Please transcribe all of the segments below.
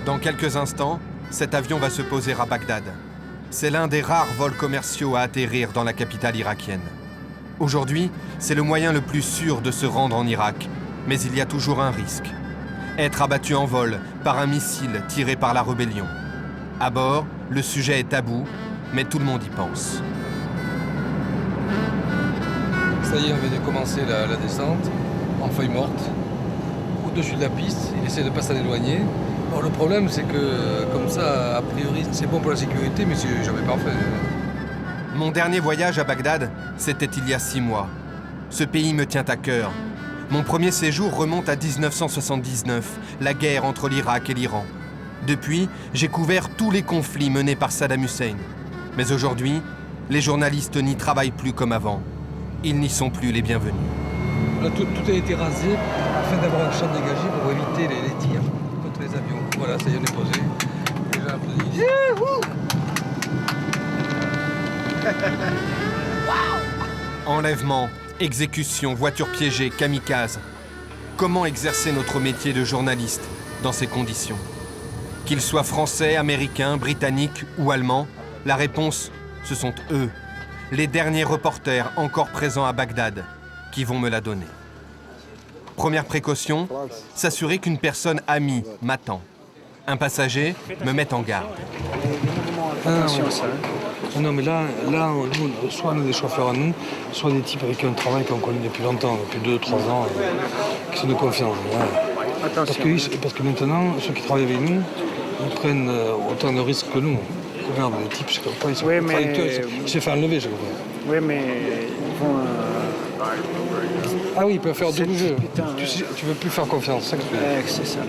Dans quelques instants, cet avion va se poser à Bagdad. C'est l'un des rares vols commerciaux à atterrir dans la capitale irakienne. Aujourd'hui, c'est le moyen le plus sûr de se rendre en Irak, mais il y a toujours un risque. Être abattu en vol par un missile tiré par la rébellion. À bord, le sujet est tabou, mais tout le monde y pense. Ça y est, on vient de commencer la descente, en feuille morte, au-dessus de la piste. Il essaie de ne pas s'en éloigner. Bon, le problème, c'est que, comme ça, a priori, c'est bon pour la sécurité, mais c'est jamais parfait. Mon dernier voyage à Bagdad, c'était il y a 6 mois. Ce pays me tient à cœur. Mon premier séjour remonte à 1979, la guerre entre l'Irak et l'Iran. Depuis, j'ai couvert tous les conflits menés par Saddam Hussein. Mais aujourd'hui, les journalistes n'y travaillent plus comme avant. Ils n'y sont plus les bienvenus. Là, tout a été rasé afin d'avoir un champ dégagé pour éviter les tirs contre les avions. Voilà, ça y est, on est posé. Déjà applaudis. Enlèvement, exécution, voiture piégée, kamikaze. Comment exercer notre métier de journaliste dans ces conditions? Qu'ils soient français, américains, britanniques ou allemands, la réponse, ce sont eux, les derniers reporters encore présents à Bagdad, qui vont me la donner. Première précaution, s'assurer qu'une personne amie m'attend. Un passager me met en garde. Non, mais là nous, soit on a des chauffeurs à nous, soit des types avec qui on travaille, qu'on connaît depuis longtemps, depuis 2-3 ans, qui sont de confiance. Ouais. Parce que maintenant, ceux qui travaillent avec nous, ils prennent autant de risques que nous. Regarde, les types, je sais pas, ils sont ils se font enlever, je crois. Oui, mais ils vont... Ah oui, ils peuvent faire double jeu. Tu veux plus faire confiance, c'est ça que tu veux. C'est ça.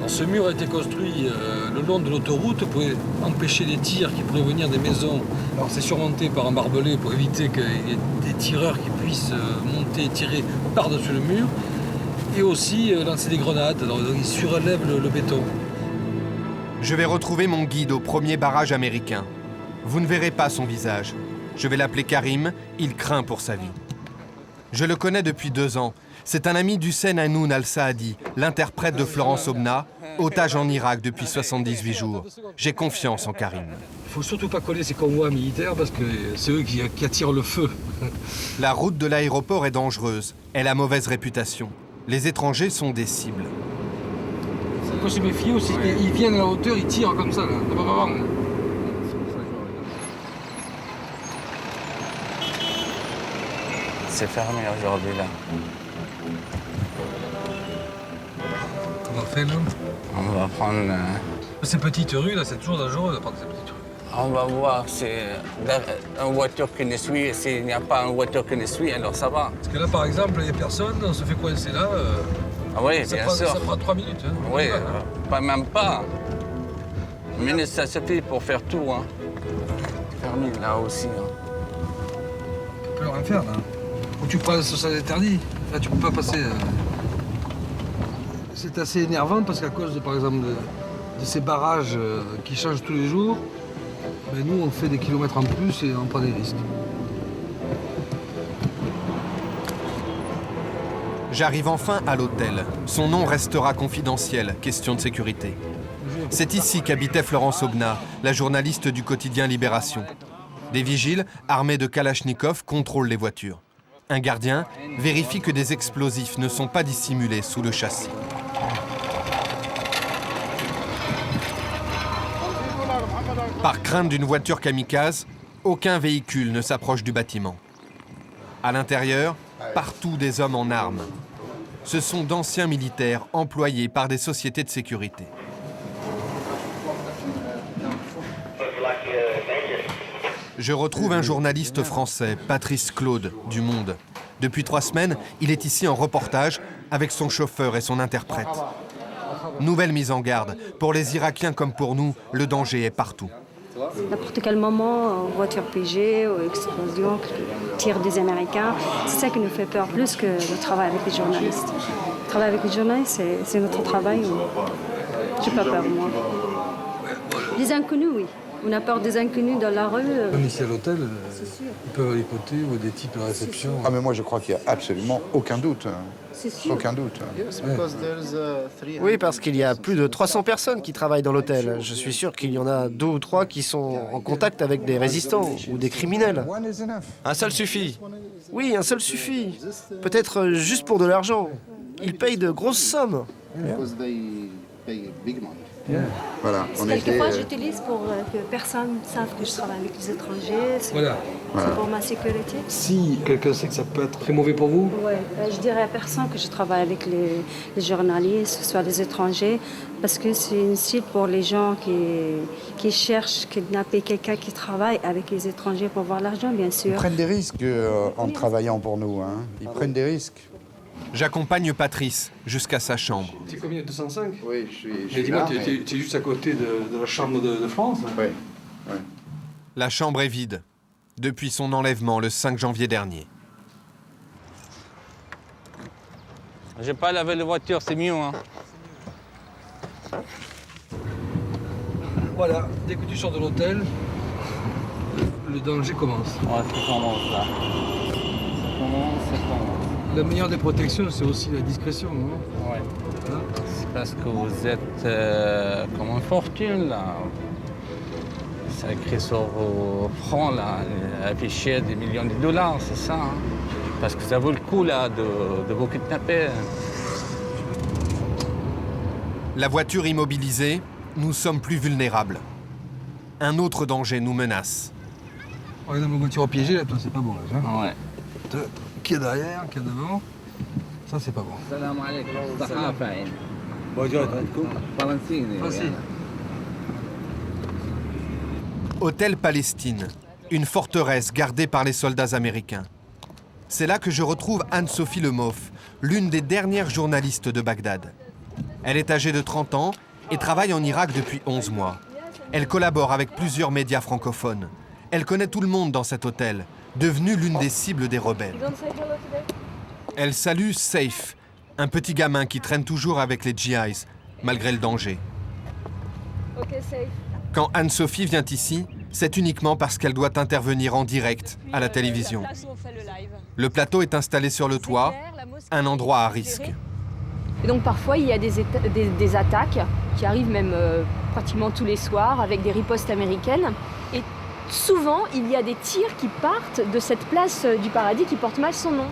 Ce mur a été construit le long de l'autoroute pour empêcher les tirs qui pourraient venir des maisons. Alors c'est surmonté par un barbelé pour éviter qu'il y ait des tireurs qui puissent monter et tirer par-dessus le mur. Et aussi lancer des grenades, alors ils surélèvent le béton. Je vais retrouver mon guide au premier barrage américain. Vous ne verrez pas son visage. Je vais l'appeler Karim, il craint pour sa vie. Je le connais depuis 2 ans. C'est un ami d'Hussein Hanoun al-Saadi, l'interprète de Florence Obna, otage en Irak depuis 78 jours. J'ai confiance en Karim. Il ne faut surtout pas coller ces convois militaires parce que c'est eux qui attirent le feu. La route de l'aéroport est dangereuse. Elle a mauvaise réputation. Les étrangers sont des cibles. Il faut se méfier aussi. Ils viennent à la hauteur, ils tirent comme ça. Là. C'est fermé aujourd'hui là. Comment on fait là? On va prendre... Ces petites rues là, c'est toujours dangereux de prendre ces petites rues. On va voir si une voiture qui nous suit. S'il n'y a pas une voiture qui nous suit, alors ça va. Parce que là par exemple, il n'y a personne, on se fait coincer là. Ah oui, bien sûr. Ça prend 3 minutes. Hein. Oui, pas même pas. Une minute, ça suffit pour faire tout. Hein. Fermé là aussi. Hein. Tu peux rien faire là. Ou tu passes, ça interdit. Là, tu peux pas passer. C'est assez énervant parce qu'à cause, par exemple, de ces barrages qui changent tous les jours, ben, nous, on fait des kilomètres en plus et on prend des risques. J'arrive enfin à l'hôtel. Son nom restera confidentiel, question de sécurité. C'est ici qu'habitait Florence Obna, la journaliste du quotidien Libération. Des vigiles, armés de Kalachnikov, contrôlent les voitures. Un gardien vérifie que des explosifs ne sont pas dissimulés sous le châssis. Par crainte d'une voiture kamikaze, aucun véhicule ne s'approche du bâtiment. À l'intérieur, partout des hommes en armes. Ce sont d'anciens militaires employés par des sociétés de sécurité. Je retrouve un journaliste français, Patrice Claude, du Monde. Depuis 3 semaines, il est ici en reportage avec son chauffeur et son interprète. Nouvelle mise en garde. Pour les Irakiens comme pour nous, le danger est partout. N'importe quel moment, voiture piégée, explosion, tir des Américains, c'est ça qui nous fait peur plus que le travail avec les journalistes. Le travail avec les journalistes, c'est notre travail. J'ai pas peur, moi. Les inconnus, oui. On a peur des inconnus dans la rue. Même ici à l'hôtel, ils peuvent aller côté ou des types de réception. Ah mais moi je crois qu'il n'y a absolument aucun doute. C'est sûr. Aucun doute. Oui, parce qu'il y a plus de 300 personnes qui travaillent dans l'hôtel. Je suis sûr qu'il y en a 2 ou 3 qui sont en contact avec des résistants ou des criminels. Un seul suffit. Oui, un seul suffit. Peut-être juste pour de l'argent. Ils payent de grosses sommes. Voilà, on était... Quelquefois, j'utilise pour que personne ne sache que je travaille avec les étrangers. C'est pour ma sécurité. Si quelqu'un sait que ça peut être très mauvais pour vous, Ouais, je dirais à personne que je travaille avec les journalistes, que ce soit des étrangers, parce que c'est une cible pour les gens qui cherchent à kidnapper quelqu'un qui travaille avec les étrangers pour voir l'argent, bien sûr. Ils prennent des risques en travaillant pour nous. Hein. Ils prennent des risques. J'accompagne Patrice jusqu'à sa chambre. c'est combien, 205? Oui, je suis Mais dis-moi, là, tu es juste à côté de la chambre de France? Oui. La chambre est vide depuis son enlèvement le 5 janvier dernier. J'ai pas lavé la voiture, c'est mieux. Hein. Voilà, dès que tu sors de l'hôtel, le danger commence. Ouais, ça commence là. Ça commence. La meilleure des protections, c'est aussi la discrétion, non? Ouais. Hein? C'est parce que vous êtes comme une fortune là. C'est écrit sur vos fronts là, affiché des millions de dollars, c'est ça. Hein? Parce que ça vaut le coup là de vous kidnapper. La voiture immobilisée, nous sommes plus vulnérables. Un autre danger nous menace. Par exemple, la voiture piégée, là, c'est pas bon. Là, hein? Ouais. Qui est derrière, qui est devant, ça c'est pas bon. السلام عليكم صحافة Bonjour. فرنسيني Hôtel Palestine, une forteresse gardée par les soldats américains. C'est là que je retrouve Anne-Sophie Lemoff, l'une des dernières journalistes de Bagdad. Elle est âgée de 30 ans et travaille en Irak depuis 11 mois. Elle collabore avec plusieurs médias francophones. Elle connaît tout le monde dans cet hôtel, devenue l'une des cibles des rebelles. Elle salue Saif, un petit gamin qui traîne toujours avec les GIs, malgré le danger. Quand Anne-Sophie vient ici, c'est uniquement parce qu'elle doit intervenir en direct à la télévision. Le plateau est installé sur le toit, un endroit à risque. Et donc parfois il y a des attaques qui arrivent même pratiquement tous les soirs avec des ripostes américaines. Et souvent il y a des tirs qui partent de cette place du paradis qui porte mal son nom.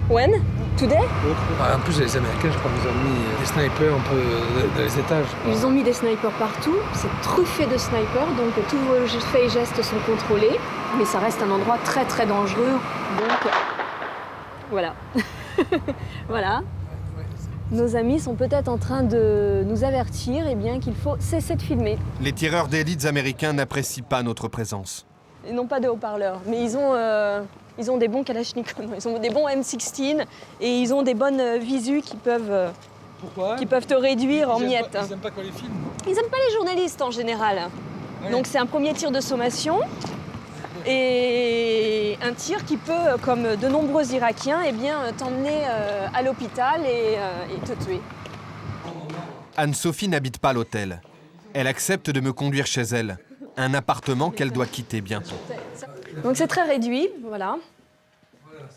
When? Today? En plus, les Américains, je crois qu'ils ont mis des snipers un peu dans les étages. Ils ont mis des snipers partout, c'est truffé de snipers, donc tous vos faits et gestes sont contrôlés, mais ça reste un endroit très très dangereux, donc voilà. Voilà. Nos amis sont peut-être en train de nous avertir qu'il faut cesser de filmer. Les tireurs d'élites américains n'apprécient pas notre présence. Ils n'ont pas de haut-parleurs, mais ils ont des bons Kalachnikov, ils ont des bons M16 et ils ont des bonnes visus qui peuvent te réduire en miettes. Ils n'aiment pas qu'on les filme. Ils n'aiment pas les journalistes en général. Ouais. Donc c'est un premier tir de sommation et un tir qui peut, comme de nombreux Irakiens, t'emmener à l'hôpital et te tuer. Anne-Sophie n'habite pas l'hôtel. Elle accepte de me conduire chez elle, un appartement qu'elle doit quitter bientôt. Donc c'est très réduit, voilà.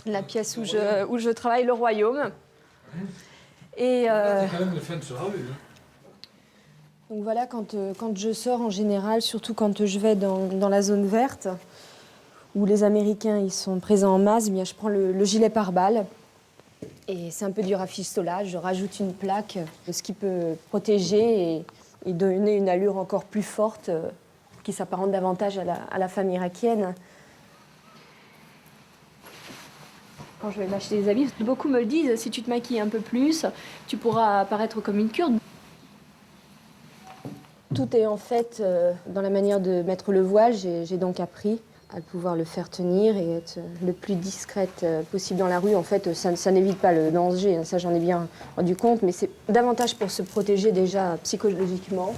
La pièce où je travaille, le royaume. Et C'est quand même le fun sur la rue. donc voilà, quand je sors en général, surtout quand je vais dans la zone verte, où les Américains ils sont présents en masse, je prends le gilet pare-balles. Et c'est un peu du rafistolage, je rajoute une plaque, ce qui peut protéger et donner une allure encore plus forte, qui s'apparente davantage à la femme irakienne. Quand je vais m'acheter des habits, beaucoup me le disent, si tu te maquilles un peu plus, tu pourras apparaître comme une kurde. Tout est en fait dans la manière de mettre le voile. J'ai donc appris à pouvoir le faire tenir et être le plus discrète possible dans la rue. En fait, ça n'évite pas le danger, hein, ça j'en ai bien rendu compte, mais c'est davantage pour se protéger déjà psychologiquement.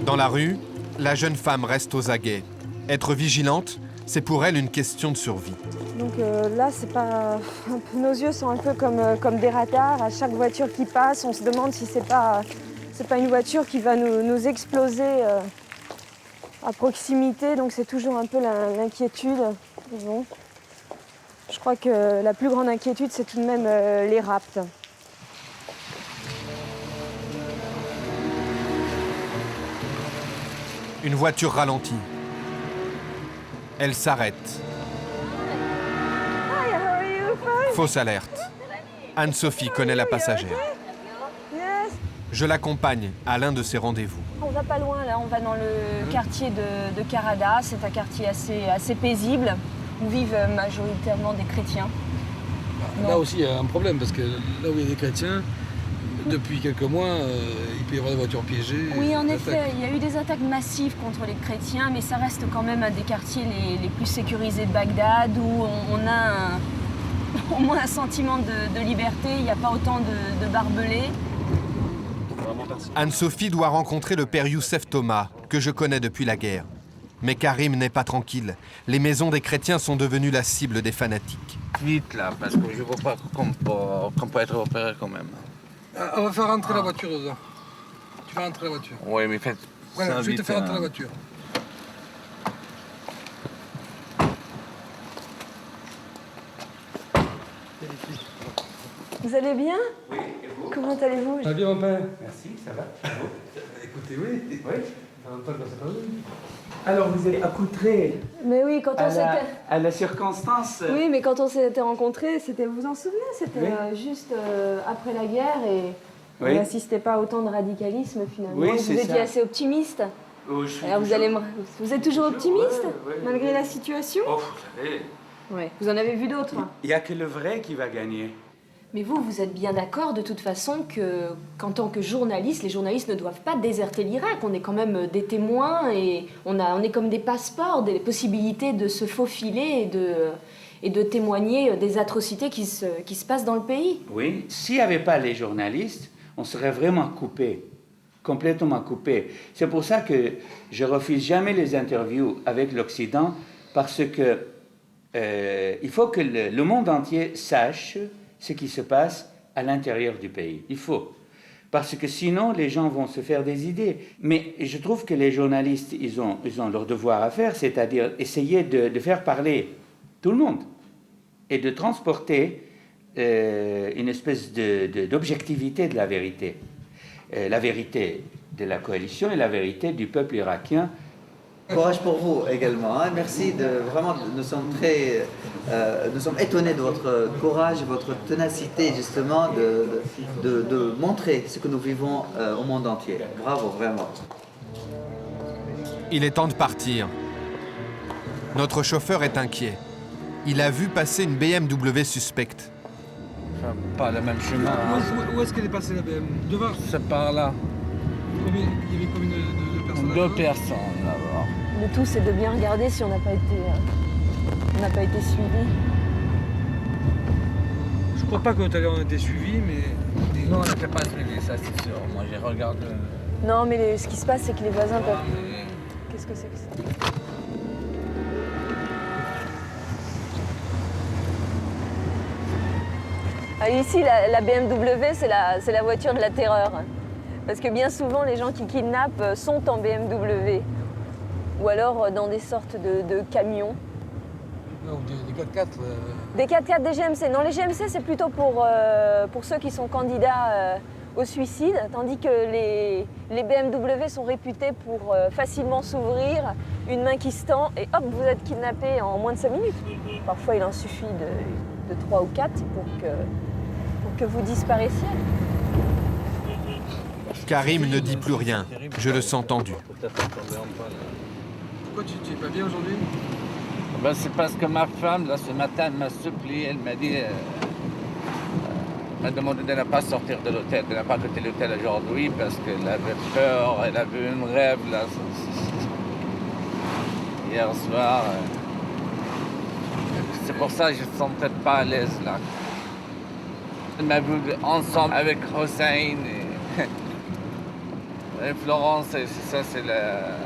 Dans la rue, la jeune femme reste aux aguets. Être vigilante, c'est pour elle une question de survie. Donc là, c'est pas... nos yeux sont un peu comme des radars. À chaque voiture qui passe, on se demande si c'est pas une voiture qui va nous exploser à proximité. Donc c'est toujours un peu l'inquiétude. Bon. Je crois que la plus grande inquiétude, c'est tout de même les rapts. Une voiture ralentit. Elle s'arrête. Fausse alerte. Anne-Sophie connaît la passagère. Je l'accompagne à l'un de ses rendez-vous. On va pas loin, là. On va dans le quartier de Karada. C'est un quartier assez paisible, où vivent majoritairement des chrétiens. Là aussi, il y a un problème, parce que là où il y a des chrétiens, depuis quelques mois, il peut y avoir des voitures piégées. Oui, en effet, il y a eu des attaques massives contre les chrétiens, mais ça reste quand même un des quartiers les plus sécurisés de Bagdad, où on a au moins un sentiment de liberté. Il n'y a pas autant de barbelés. Anne-Sophie doit rencontrer le père Youssef Thomas, que je connais depuis la guerre. Mais Karim n'est pas tranquille. Les maisons des chrétiens sont devenues la cible des fanatiques. Vite là, parce que je ne vois pas qu'on peut être opéré quand même. On va faire rentrer la voiture dedans. Tu vas rentrer la voiture. Oui, mais faites Voilà, ça je vais vite, te faire rentrer la voiture. Vous allez bien? Oui, et vous? Comment allez-vous? Ça va bien, mon père? Merci, ça va. Écoutez, oui. Oui. Ça va pas le passer par vous. Alors, vous êtes accoutré Mais oui, quand on s'était... à la circonstance. Oui, mais quand on s'était rencontrés, c'était, vous vous en souvenez, c'était Oui. Juste après la guerre et Oui. on n'assistait pas à autant de radicalisme finalement. Oui, vous c'est étiez ça. assez optimiste. Oh, je suis Alors toujours- vous êtes toujours optimiste Ouais, malgré la situation? Oh, vous savez, Ouais. Vous en avez vu d'autres? il n'y a que le vrai qui va gagner. Mais vous êtes bien d'accord de toute façon qu'en tant que journaliste, les journalistes ne doivent pas déserter l'Irak. On est quand même des témoins et on est comme des passeports, des possibilités de se faufiler et de témoigner des atrocités qui se passent dans le pays. Oui, s'il n'y avait pas les journalistes, on serait vraiment coupé, complètement coupé. C'est pour ça que je refuse jamais les interviews avec l'Occident, parce que il faut que le monde entier sache ce qui se passe à l'intérieur du pays. Il faut. Parce que sinon, les gens vont se faire des idées. Mais je trouve que les journalistes, ils ont leur devoir à faire, c'est-à-dire essayer de faire parler tout le monde et de transporter une espèce d'objectivité de la vérité. La vérité de la coalition et la vérité du peuple irakien. Courage pour vous également. Hein. Merci vraiment, nous sommes étonnés de votre courage, votre ténacité justement de montrer ce que nous vivons au monde entier. Bravo, vraiment. Il est temps de partir. Notre chauffeur est inquiet. Il a vu passer une BMW suspecte. Enfin, pas le même chemin. Où est-ce qu'elle est passée la BM? Devant? C'est par là. Il y avait combien de personnes? 2 personnes là-bas. Le tout, c'est de bien regarder si on n'a pas été suivi. Je crois pas que tout à l'heure on a été suivis, mais... Non, on n'était pas suivi, ça c'est sûr. Moi j'ai regardé. Non, mais ce qui se passe, c'est que les voisins peuvent... Mais... Qu'est-ce que c'est que ça? Ah, ici, la BMW, c'est la voiture de la terreur. Parce que bien souvent, les gens qui kidnappent sont en BMW. Ou alors dans des sortes de camions. Non, des 4x4. Des 4x4, des GMC. Non, les GMC, c'est plutôt pour ceux qui sont candidats au suicide, tandis que les BMW sont réputés pour facilement s'ouvrir, une main qui se tend, et hop, vous êtes kidnappé en moins de 5 minutes. Parfois, il en suffit de 3 ou 4 pour que vous disparaissiez. Karim ne dit plus rien. Je le sens tendu. Pourquoi tu n'es pas bien aujourd'hui? Ben, c'est parce que ma femme, là, ce matin, elle m'a supplié, elle m'a dit... m'a demandé de ne pas sortir de l'hôtel, de ne pas quitter l'hôtel aujourd'hui parce qu'elle avait peur, elle avait un rêve, là. Hier soir. C'est pour ça que je ne me sentais pas à l'aise, là. Elle m'a vu ensemble avec Hossein et Florence, et ça, c'est la...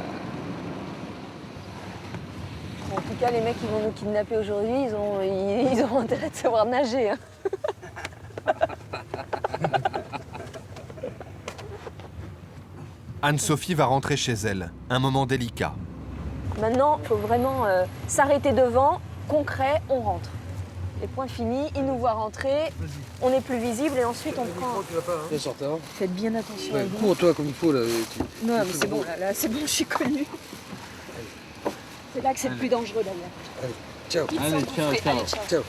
En tout cas, les mecs qui vont nous kidnapper aujourd'hui, ils ont intérêt de savoir nager. Hein. Anne-Sophie va rentrer chez elle, un moment délicat. Maintenant, il faut vraiment s'arrêter devant, concret, on rentre. Les points finis, ils nous voient rentrer, on est plus visible et ensuite on prend... Faites bien attention à vous. Cours-toi comme il faut, là. Non, mais c'est bon, là, c'est bon, je suis connue. C'est là que c'est le plus dangereux, d'ailleurs. Allez, ciao. Allez, ciao.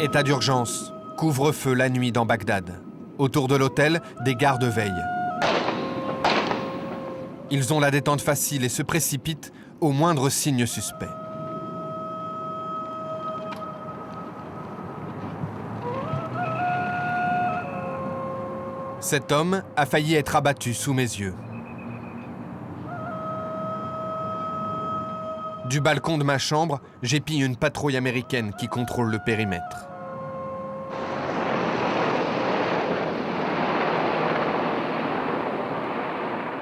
État d'urgence, couvre-feu la nuit dans Bagdad. Autour de l'hôtel, des gardes veillent. Ils ont la détente facile et se précipitent au moindre signe suspect. Cet homme a failli être abattu sous mes yeux. Du balcon de ma chambre, j'épie une patrouille américaine qui contrôle le périmètre.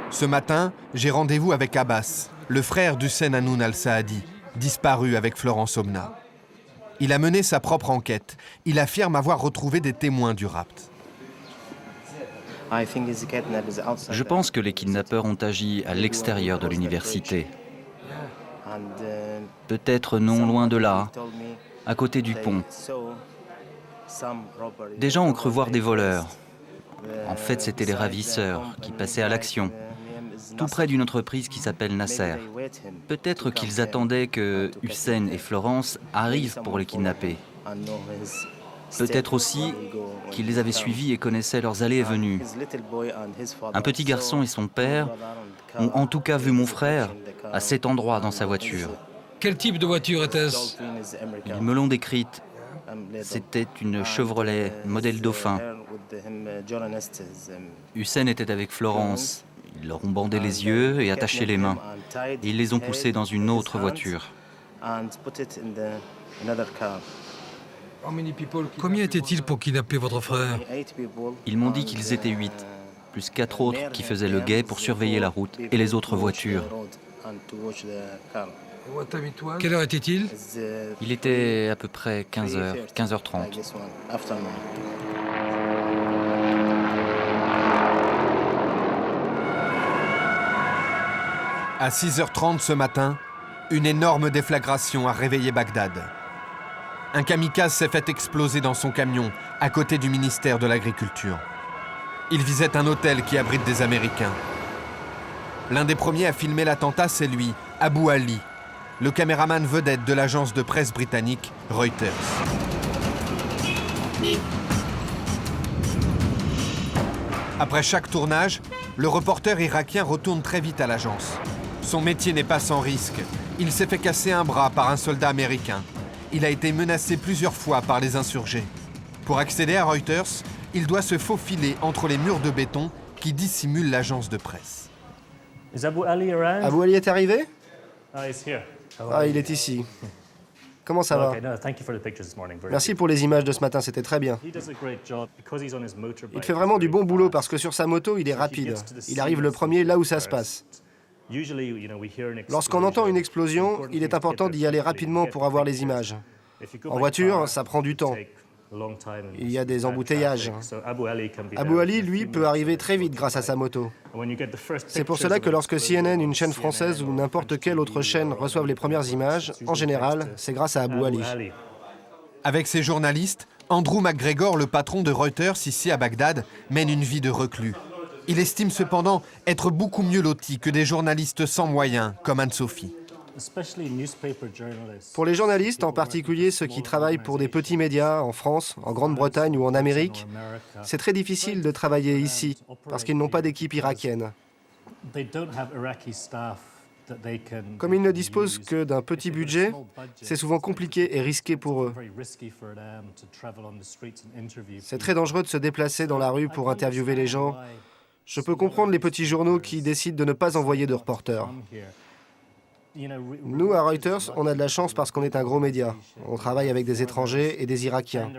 Ce matin, j'ai rendez-vous avec Abbas, le frère d'Hussein Hanoun al-Saadi, disparu avec Florence Omna. Il a mené sa propre enquête. Il affirme avoir retrouvé des témoins du rapt. Je pense que les kidnappeurs ont agi à l'extérieur de l'université. Peut-être non loin de là, à côté du pont. Des gens ont cru voir des voleurs. En fait, c'étaient les ravisseurs qui passaient à l'action, tout près d'une entreprise qui s'appelle Nasser. Peut-être qu'ils attendaient que Hussein et Florence arrivent pour les kidnapper. Peut-être aussi qu'ils les avaient suivis et connaissaient leurs allées et venues. Un petit garçon et son père ont en tout cas vu mon frère à cet endroit dans sa voiture. Quel type de voiture était-ce? Ils me l'ont décrite. C'était une Chevrolet modèle Dauphin. Hussein était avec Florence. Ils leur ont bandé les yeux et attaché les mains. Et ils les ont poussés dans une autre voiture. Combien étaient-ils pour kidnapper votre frère? Ils m'ont dit qu'ils étaient 8, plus 4 autres qui faisaient le guet pour surveiller la route et les autres voitures. Quelle heure était-il? Il était à peu près 15h, 15h30. À 6h30 ce matin, une énorme déflagration a réveillé Bagdad. Un kamikaze s'est fait exploser dans son camion, à côté du ministère de l'Agriculture. Il visait un hôtel qui abrite des Américains. L'un des premiers à filmer l'attentat, c'est lui, Abou Ali, le caméraman vedette de l'agence de presse britannique Reuters. Après chaque tournage, le reporter irakien retourne très vite à l'agence. Son métier n'est pas sans risque. Il s'est fait casser un bras par un soldat américain. Il a été menacé plusieurs fois par les insurgés. Pour accéder à Reuters, il doit se faufiler entre les murs de béton qui dissimulent l'agence de presse. Abou Ali est arrivé? Il est ici. Comment ça va? Merci pour les images de ce matin, c'était très bien. Il fait vraiment du bon boulot parce que sur sa moto, il est rapide. Il arrive le premier là où ça se passe. Lorsqu'on entend une explosion, il est important d'y aller rapidement pour avoir les images. En voiture, ça prend du temps. Il y a des embouteillages. Abou Ali, lui, peut arriver très vite grâce à sa moto. C'est pour cela que lorsque CNN, une chaîne française ou n'importe quelle autre chaîne reçoivent les premières images, en général, c'est grâce à Abou Ali. Avec ses journalistes, Andrew McGregor, le patron de Reuters ici à Bagdad, mène une vie de reclus. Il estime cependant être beaucoup mieux loti que des journalistes sans moyens, comme Anne-Sophie. Pour les journalistes, en particulier ceux qui travaillent pour des petits médias en France, en Grande-Bretagne ou en Amérique, c'est très difficile de travailler ici, parce qu'ils n'ont pas d'équipe irakienne. Comme ils ne disposent que d'un petit budget, c'est souvent compliqué et risqué pour eux. C'est très dangereux de se déplacer dans la rue pour interviewer les gens. Je peux comprendre les petits journaux qui décident de ne pas envoyer de reporters. Nous, à Reuters, on a de la chance parce qu'on est un gros média. On travaille avec des étrangers et des Irakiens.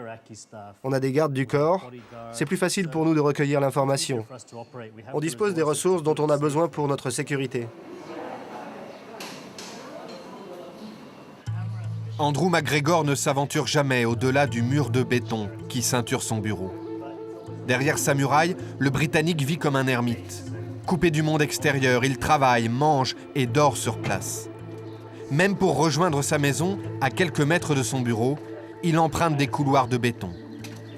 On a des gardes du corps. C'est plus facile pour nous de recueillir l'information. On dispose des ressources dont on a besoin pour notre sécurité. Andrew McGregor ne s'aventure jamais au-delà du mur de béton qui ceinture son bureau. Derrière sa muraille, le Britannique vit comme un ermite. Coupé du monde extérieur, il travaille, mange et dort sur place. Même pour rejoindre sa maison, à quelques mètres de son bureau, il emprunte des couloirs de béton.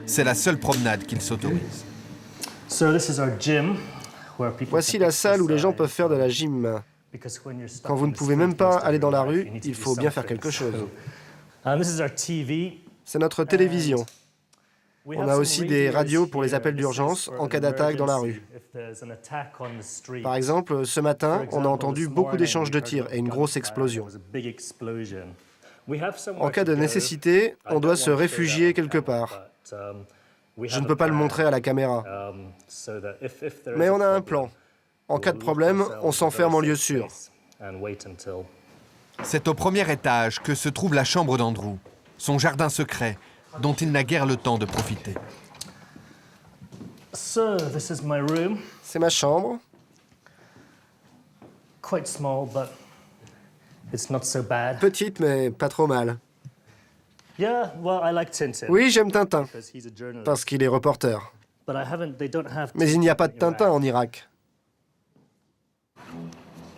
C'est la seule promenade qu'il s'autorise. Voici la salle où les gens peuvent faire de la gym. Quand vous ne pouvez même pas aller dans la rue, il faut bien faire quelque chose. C'est notre télévision. On a aussi des radios pour les appels d'urgence en cas d'attaque dans la rue. Par exemple, ce matin, on a entendu beaucoup d'échanges de tirs et une grosse explosion. En cas de nécessité, on doit se réfugier quelque part. Je ne peux pas le montrer à la caméra. Mais on a un plan. En cas de problème, on s'enferme en lieu sûr. C'est au premier étage que se trouve la chambre d'Andrew, son jardin secret, dont il n'a guère le temps de profiter. C'est ma chambre. Petite, mais pas trop mal. Oui, j'aime Tintin, parce qu'il est reporter. Mais il n'y a pas de Tintin en Irak.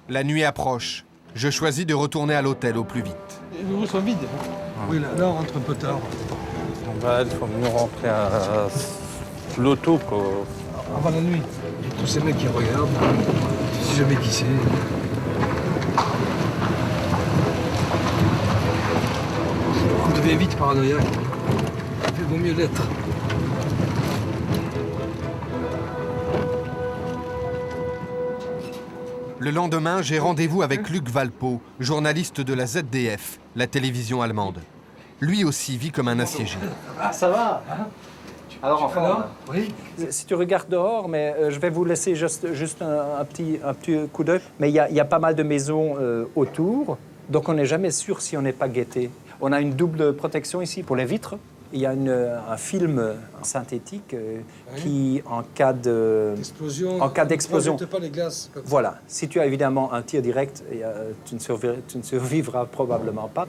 La nuit approche. Je choisis de retourner à l'hôtel au plus vite. Les bureaux sont vides. Oui, là, on rentre un peu tard. Il faut mieux rentrer à l'auto quoi. Avant la nuit, il y a tous ces mecs qui regardent. Je sais jamais qui c'est. On devient vite paranoïaque. Il vaut mieux l'être. Le lendemain, j'ai rendez-vous avec Luc Valpot, journaliste de la ZDF, la télévision allemande. Lui aussi vit comme un assiégé. Ça va? Alors, enfin, oui. Si tu regardes dehors, mais je vais vous laisser juste un petit coup d'œil. Mais il y a pas mal de maisons autour, donc on n'est jamais sûr si on n'est pas guetté. On a une double protection ici pour les vitres. Il y a un film synthétique qui, en cas d'explosion, ne pas les glaces. Voilà. Si tu as évidemment un tir direct, tu ne survivras probablement pas.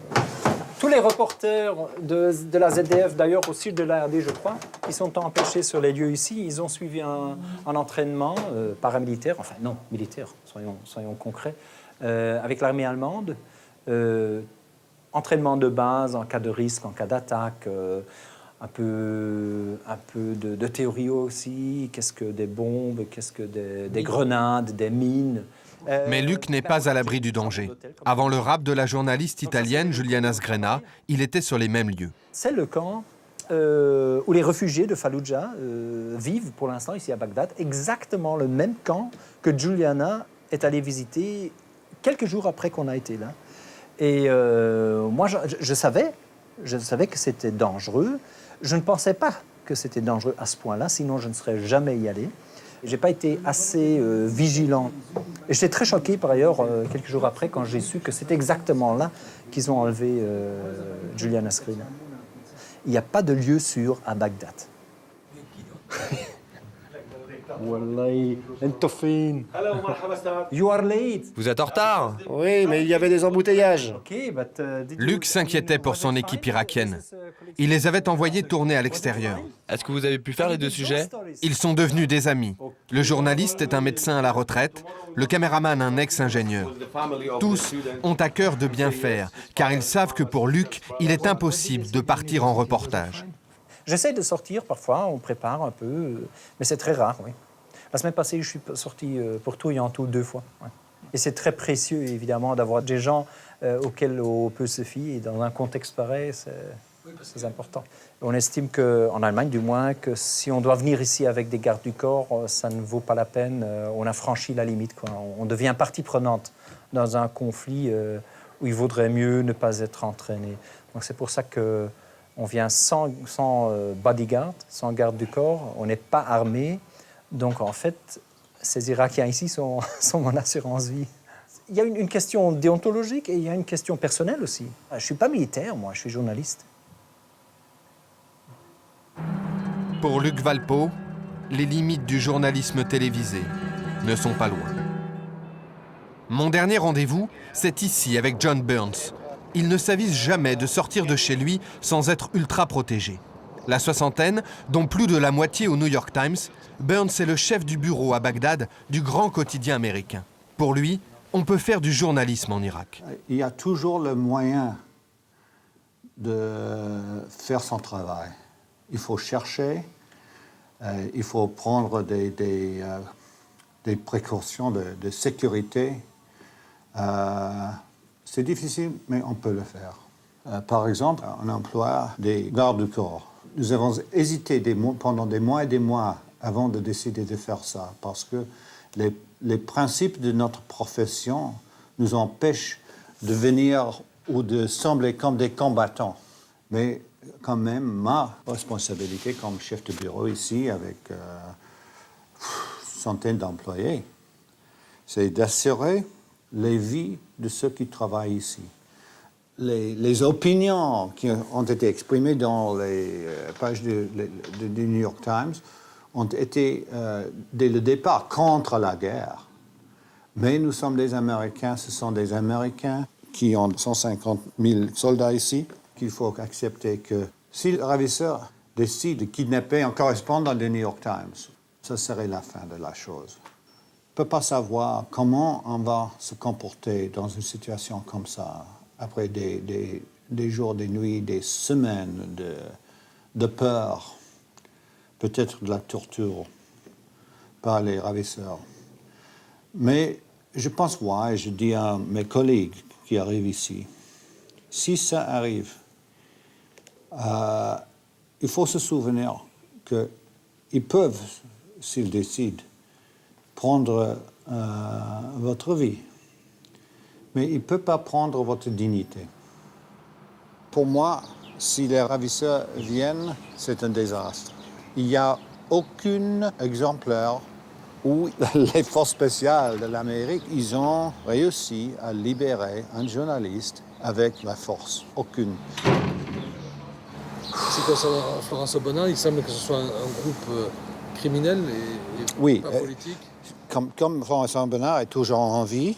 Tous les reporters de la ZDF, d'ailleurs aussi de l'ARD, je crois, qui sont empêchés sur les lieux ici, ils ont suivi un entraînement paramilitaire, enfin non, militaire, soyons concrets, avec l'armée allemande. Entraînement de base en cas de risque, en cas d'attaque, un peu de théorie aussi. Qu'est-ce que des bombes, qu'est-ce que des grenades, des mines. Mais Luc n'est pas à l'abri du danger. Avant le rap de la journaliste italienne Juliana Sgrena, il était sur les mêmes lieux. C'est le camp où les réfugiés de Fallujah vivent pour l'instant ici à Bagdad. Exactement le même camp que Juliana est allée visiter quelques jours après qu'on a été là. Et moi, je savais que c'était dangereux. Je ne pensais pas que c'était dangereux à ce point-là, sinon je ne serais jamais y allé. Je n'ai pas été assez vigilant. Et j'étais très choqué, par ailleurs, quelques jours après, quand j'ai su que c'est exactement là qu'ils ont enlevé Juliana Sgrena. Il n'y a pas de lieu sûr à Bagdad. You are late. Vous êtes en retard? Oui, mais il y avait des embouteillages. Luc s'inquiétait pour son équipe irakienne. Il les avait envoyés tourner à l'extérieur. Est-ce que vous avez pu faire les deux sujets? Ils sont devenus des amis. Le journaliste est un médecin à la retraite, le caméraman un ex-ingénieur. Tous ont à cœur de bien faire, car ils savent que pour Luc, il est impossible de partir en reportage. J'essaie de sortir parfois, on prépare un peu, mais c'est très rare, oui. La semaine passée, je suis sorti pour tout et en tout 2 fois. Ouais. Et c'est très précieux, évidemment, d'avoir des gens auxquels on peut se fier. Et dans un contexte pareil, c'est important. On estime qu'en Allemagne, du moins, que si on doit venir ici avec des gardes du corps, ça ne vaut pas la peine. On a franchi la limite, quoi. On devient partie prenante dans un conflit où il vaudrait mieux ne pas être entraîné. Donc c'est pour ça que on vient sans bodyguard, sans garde du corps, on n'est pas armé. Donc, en fait, ces Irakiens ici sont mon assurance vie. Il y a une question déontologique et il y a une question personnelle aussi. Je ne suis pas militaire, moi, je suis journaliste. Pour Luc Valpeau, les limites du journalisme télévisé ne sont pas loin. Mon dernier rendez-vous, c'est ici avec John Burns. Il ne s'avise jamais de sortir de chez lui sans être ultra protégé. La soixantaine, dont plus de la moitié au New York Times, Burns est le chef du bureau à Bagdad du grand quotidien américain. Pour lui, on peut faire du journalisme en Irak. Il y a toujours le moyen de faire son travail. Il faut chercher, il faut prendre des précautions de sécurité. C'est difficile, mais on peut le faire. Par exemple, on emploie des gardes du corps. Nous avons hésité pendant des mois et des mois avant de décider de faire ça, parce que les principes de notre profession nous empêchent de venir ou de sembler comme des combattants. Mais quand même, ma responsabilité comme chef de bureau ici, avec centaines d'employés, c'est d'assurer les vies de ceux qui travaillent ici. Les opinions qui ont été exprimées dans les pages du New York Times ont été, dès le départ, contre la guerre. Mais nous sommes des Américains, ce sont des Américains qui ont 150 000 soldats ici, qu'il faut accepter que si le ravisseur décide de kidnapper un correspondant du New York Times, ça serait la fin de la chose. On ne peut pas savoir comment on va se comporter dans une situation comme ça, après des jours, des nuits, des semaines de peur, peut-être de la torture par les ravisseurs. Mais je pense, et je dis à mes collègues qui arrivent ici, si ça arrive, il faut se souvenir qu'ils peuvent, s'ils décident, prendre votre vie. Mais ils ne peuvent pas prendre votre dignité. Pour moi, si les ravisseurs viennent, c'est un désastre. Il n'y a aucun exemplaire où les forces spéciales de l'Amérique, ils ont réussi à libérer un journaliste avec la force. Aucune. Si concernant Florence Obona, il semble que ce soit un groupe criminel et pas politique. Comme Florence Obona est toujours en vie,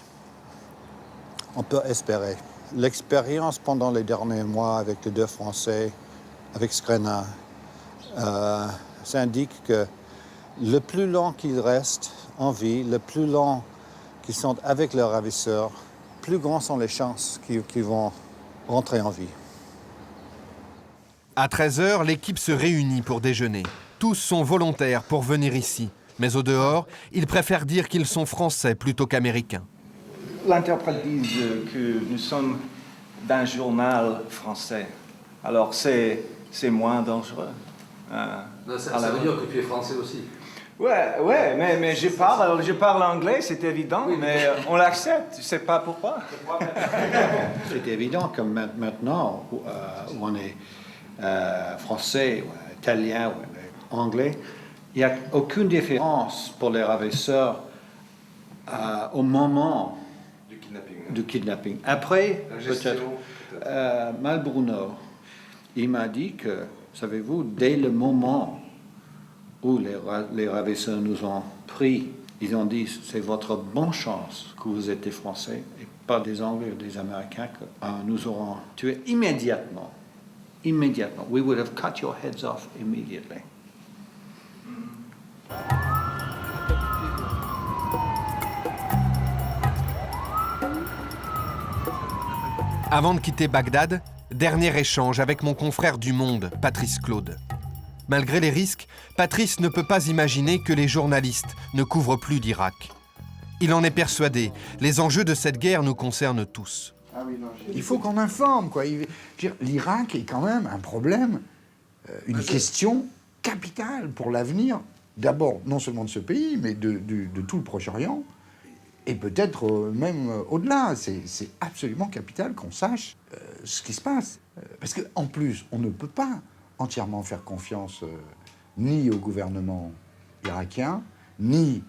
on peut espérer. L'expérience pendant les derniers mois avec les deux Français, avec Screna, ça indique que le plus long qu'ils restent en vie, le plus long qu'ils sont avec leurs ravisseurs, plus grandes sont les chances qu'ils vont rentrer en vie. À 13h, l'équipe se réunit pour déjeuner. Tous sont volontaires pour venir ici. Mais au dehors, ils préfèrent dire qu'ils sont français plutôt qu'américains. L'interprète dit que nous sommes d'un journal français. Alors c'est moins dangereux. Ça veut dire que tu es français aussi. Ouais, mais je parle anglais, c'est évident, oui, mais on l'accepte, je ne sais pas pourquoi. C'est évident que maintenant, où on est français, ou italien, ou anglais, il n'y a aucune différence pour les ravisseurs au moment du kidnapping. Après, peut-être, Mal Bruno, il m'a dit que, savez-vous, dès le moment où les ravisseurs nous ont pris, ils ont dit c'est votre bonne chance que vous êtes des Français et pas des Anglais ou des Américains que nous aurons tués immédiatement. Immédiatement. We would have cut your heads off immediately. Avant de quitter Bagdad, dernier échange avec mon confrère du Monde, Patrice Claude. Malgré les risques, Patrice ne peut pas imaginer que les journalistes ne couvrent plus d'Irak. Il en est persuadé, les enjeux de cette guerre nous concernent tous. Il faut qu'on informe, quoi. L'Irak est quand même un problème, une question capitale pour l'avenir, d'abord non seulement de ce pays, mais de tout le Proche-Orient, et peut-être même au-delà. C'est absolument capital qu'on sache ce qui se passe. Parce qu'en plus, on ne peut pas entièrement faire confiance ni au gouvernement irakien, ni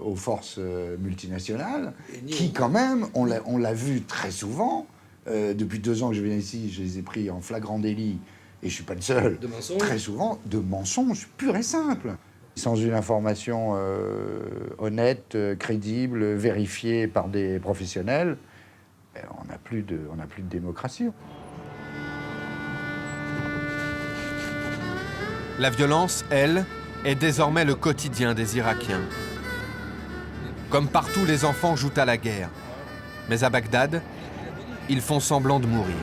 aux forces multinationales, qui quand même, on l'a vu très souvent, depuis 2 ans que je viens ici, je les ai pris en flagrant délit, et je ne suis pas le seul, très souvent, de mensonges purs et simples. Sans une information honnête, crédible, vérifiée par des professionnels, on n'a plus de démocratie. La violence, elle, est désormais le quotidien des Irakiens. Comme partout, les enfants jouent à la guerre. Mais à Bagdad, ils font semblant de mourir.